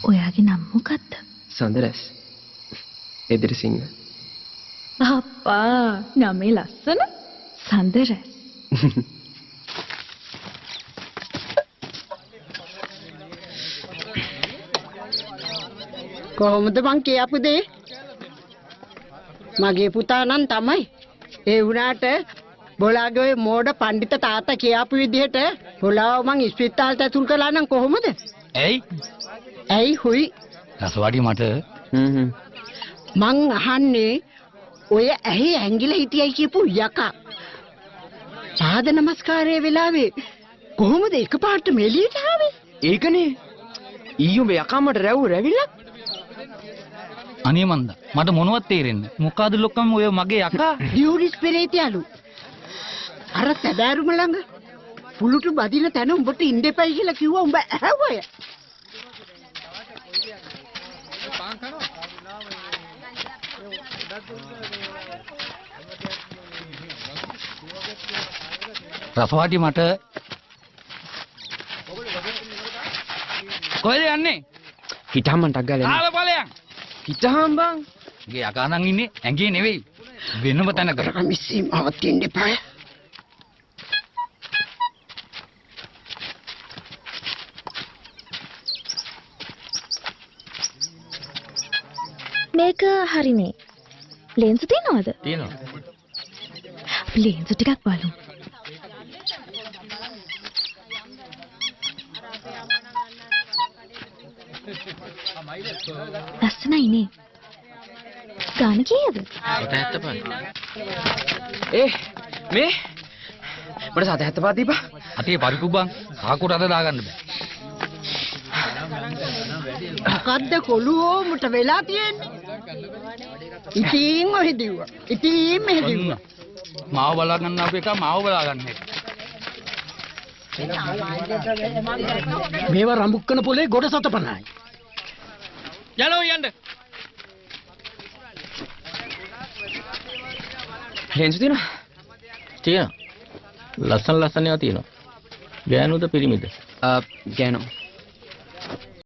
ඔයාගේ නම මොකක්ද? සඳරස්. එදිරිසිංහ. අප්පා නමේ ලස්සන සඳරස්. කොහොමද මං කියපු දේ? මගේ පුතා නම් තමයි. ඒ වුණාට බොලාගේ ඔය මෝඩ පඬිත තාත්තා කියපු විදිහට බොලාව මං ඉස්පිරිතාලට ඇතුල් කළා නම් කොහොමද? ඇයි හුයි? රසවාඩි මට මං අහන්නේ ඔය ඇහි ඇංගිලා හිටියයි කියපු යකා. පාද නමස්කාරයේ වෙලාවේ කොහොමද එකපාරට මෙලියට ආවේ? ඒකනේ. ඊයෝ මේ යකා මට රැවිලා. අනේ මන්ද මට මොනවත් තේරෙන්නේ මොකද්ද ලොක්කම ඔය මගේ යකා ඩියුරිස් පෙරේතයලු අර සැබෑරුම ළඟ පුලුටු බදින තැන උඹට ඉන්න එපයි කියලා කිව්වා උඹ ඇහුවය රසවාටි මට කොහෙද යන්නේ හිටහම ටක් ගාලා ආල බලයන් හිටහම් බං ගේ යකා නම් ඉන්නේ ඇඟේ නෙවෙයි වෙනම තැනක මිස්සී මාවත් තින්න එපා මේක හරිනේ. ලෙන්ස් තියනවද? තියෙනවා. ලෙන්ස් ටිකක් බලමු. ලස්සනයිනේ. ගාන කීයද? 75. මේ මට 75 දීපා. අතේ පරිප්පු බං කාකුට අද දාගන්න බෑ. මොකද්ද කොළුවෝ මුට වෙලා තියෙන්නේ? ඉතින් ඔහෙ දිව්වා. ඉතින් මෙහෙ දිව්වා. මාව බලා ගන්න අපේ එක මාව බලා ගන්න එක. මේවා රඹුක්කන පොලේ ගොඩ 750යි. යලෝ යන්න. ලෙන්ස් තියෙනවා. තියෙනවා. ලස්සන ඒවා තියෙනවා. ගෑනුද පිරිමිද? ගෑනෝ.